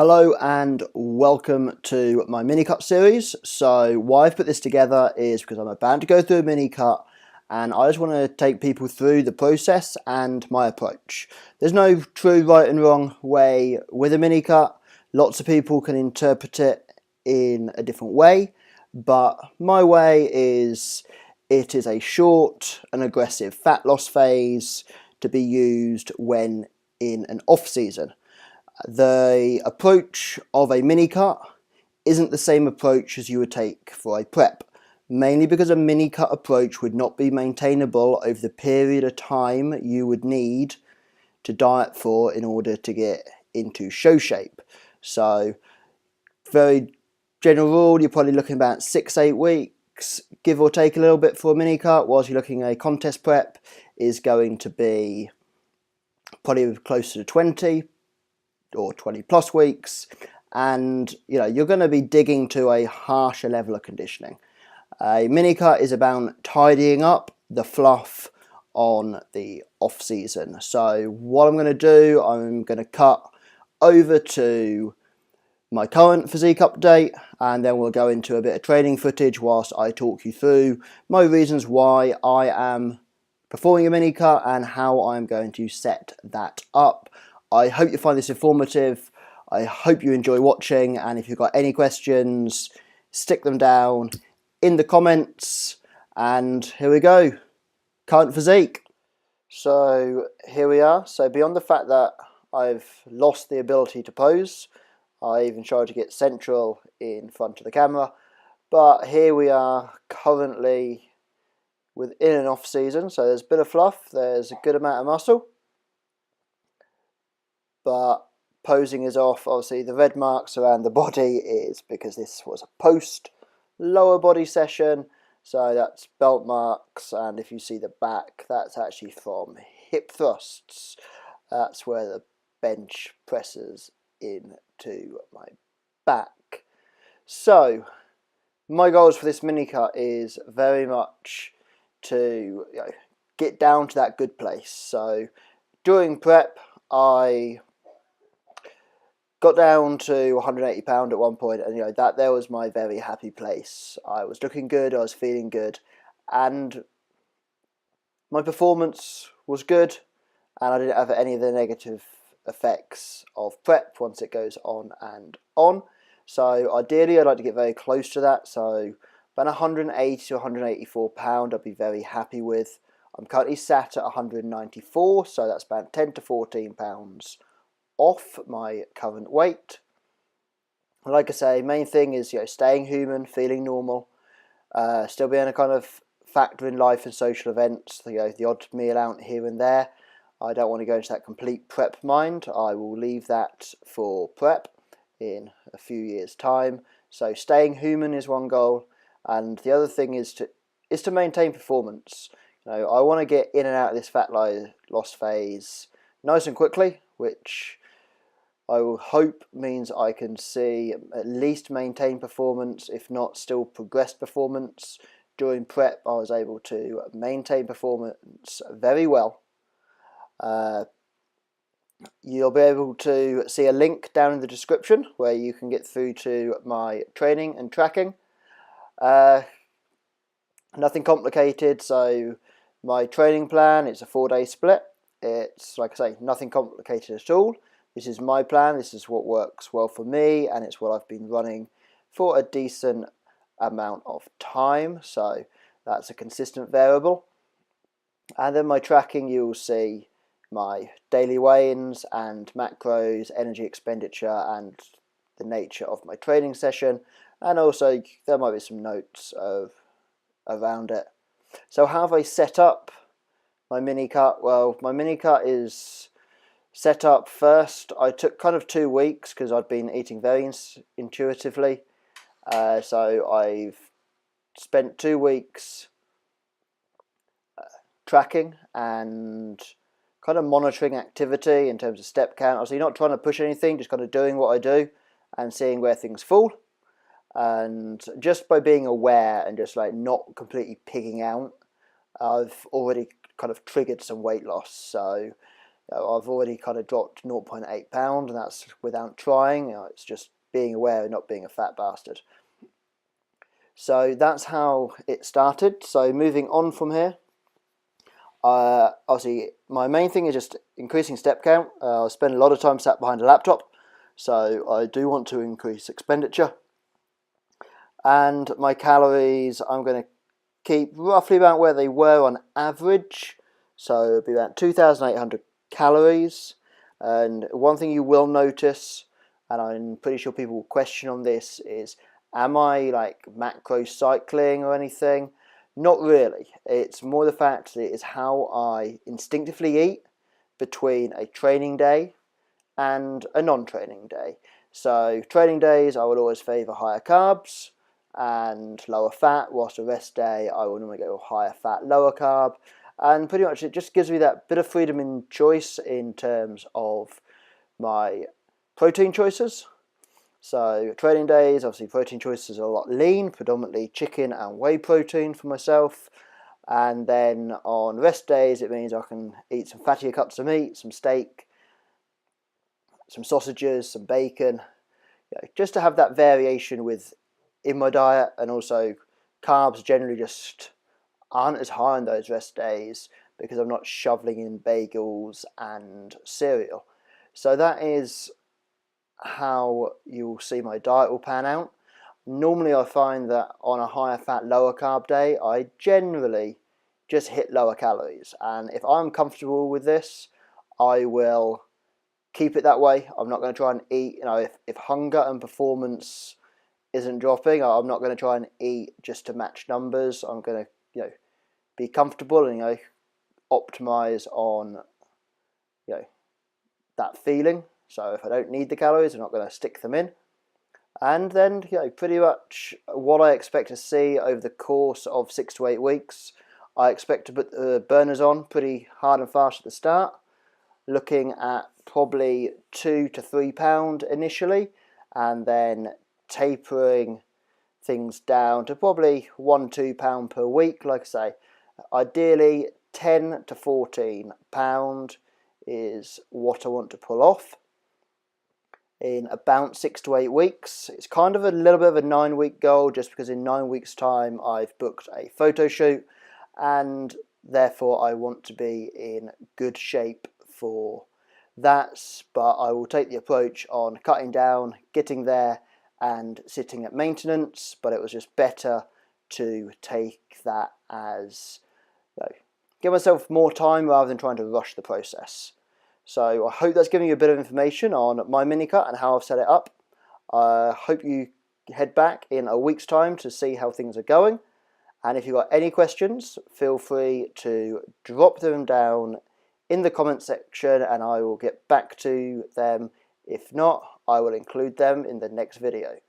Hello and welcome to my Minicut series. So why I've put this together is because I'm about to go through a Minicut and I just want to take people through the process and my approach. There's no true right and wrong way with a Minicut. Lots of people can interpret it in a different way, but my way is it is a short and aggressive fat loss phase to be used when in an off season. The approach of a Minicut isn't the same approach as you would take for a prep, mainly because a Minicut approach would not be maintainable over the period of time you would need to diet for in order to get into show shape. So, very general rule, you're probably looking about 6-8 weeks, give or take a little bit for a Minicut, whilst you're looking at a contest prep is going to be probably closer to 20 or 20 plus weeks, and you're going to be digging to a harsher level of conditioning. A Minicut is about tidying up the fluff on the off season. So what I'm going to do, I'm going to cut over to my current physique update, and then we'll go into a bit of training footage whilst I talk you through my reasons why I am performing a Minicut and how I'm going to set that up. I hope you find this informative. I hope you enjoy watching, and if you've got any questions, stick them down in the comments. And here we go, current physique. So here we are. So beyond the fact that I've lost the ability to pose, I even tried to get central in front of the camera, but here we are currently within an off season. So there's a bit of fluff, there's a good amount of muscle, but posing is off. Obviously the red marks around the body is because this was a post lower body session, so that's belt marks, and if you see the back, that's actually from hip thrusts. That's where the bench presses into my back. So my goals for this Minicut is very much to get down to that good place. So during prep I got down to 180 pound at one point, and that there was my very happy place. I was looking good, I was feeling good, and my performance was good, and I didn't have any of the negative effects of prep once it goes on and on. So ideally I'd like to get very close to that, so about 180 to 184 pound I'd be very happy with. I'm currently sat at 194, so that's about 10 to 14 pounds off my current weight. Like I say, main thing is staying human, feeling normal, still being a kind of factor in life and social events, the odd meal out here and there. I don't want to go into that complete prep mind. I will leave that for prep in a few years' time. So staying human is one goal, and the other thing is to maintain performance. I want to get in and out of this fat loss phase nice and quickly, which I will hope means I can see at least maintain performance, if not still progress performance. During prep I was able to maintain performance very well. You'll be able to see a link down in the description where you can get through to my training and tracking. Nothing complicated, so my training plan, it's a 4-day split. It's, like I say, nothing complicated at all. This is my plan, this is what works well for me, and it's what I've been running for a decent amount of time, so that's a consistent variable. And then my tracking, you'll see my daily weigh-ins and macros, energy expenditure, and the nature of my training session, and also there might be some notes around it. So how have I set up my Minicut? Well, my Minicut is set up first. I took kind of 2 weeks because I'd been eating very intuitively. So I've spent 2 weeks tracking and kind of monitoring activity in terms of step count. Obviously not trying to push anything, just kind of doing what I do and seeing where things fall. And just by being aware and just not completely pigging out, I've already kind of triggered some weight loss. So I've already kind of dropped 0.8 pound, and that's without trying. It's just being aware and not being a fat bastard. So that's how it started. So moving on from here, obviously my main thing is just increasing step count. I spend a lot of time sat behind a laptop, so I do want to increase expenditure. And my calories, I'm going to keep roughly about where they were on average. So it'll be about 2,800 calories. And one thing you will notice, and I'm pretty sure people will question on this, is am I like macro cycling or anything? Not really. It's more the fact that it is how I instinctively eat between a training day and a non-training day. So training days I would always favour higher carbs and lower fat, whilst a rest day I will normally go higher fat, lower carb, and pretty much it just gives me that bit of freedom in choice in terms of my protein choices. So training days, obviously protein choices are a lot lean, predominantly chicken and whey protein for myself, and then on rest days it means I can eat some fattier cuts of meat, some steak, some sausages, some bacon, just to have that variation in my diet. And also carbs generally just aren't as high on those rest days because I'm not shoveling in bagels and cereal. So that is how you'll see my diet will pan out. Normally I find that on a higher fat, lower carb day, I generally just hit lower calories. And if I'm comfortable with this, I will keep it that way. I'm not going to try and eat, if hunger and performance isn't dropping, I'm not going to try and eat just to match numbers. I'm going to, be comfortable and, optimize on, that feeling. So if I don't need the calories, I'm not going to stick them in. And then, pretty much what I expect to see over the course of 6 to 8 weeks, I expect to put the burners on pretty hard and fast at the start, looking at probably 2 to 3 pound initially, and then tapering things down to probably 1-2 pound per week. Like I say, ideally 10 to 14 pound is what I want to pull off in about 6 to 8 weeks. It's kind of a little bit of a 9-week goal, just because in 9 weeks time I've booked a photo shoot, and therefore I want to be in good shape for that. But I will take the approach on cutting down, getting there, and sitting at maintenance. But it was just better to take that as, give myself more time rather than trying to rush the process. So I hope that's giving you a bit of information on my Minicut and how I've set it up. I hope you head back in a week's time to see how things are going. And if you've got any questions, feel free to drop them down in the comment section and I will get back to them. If not, I will include them in the next video.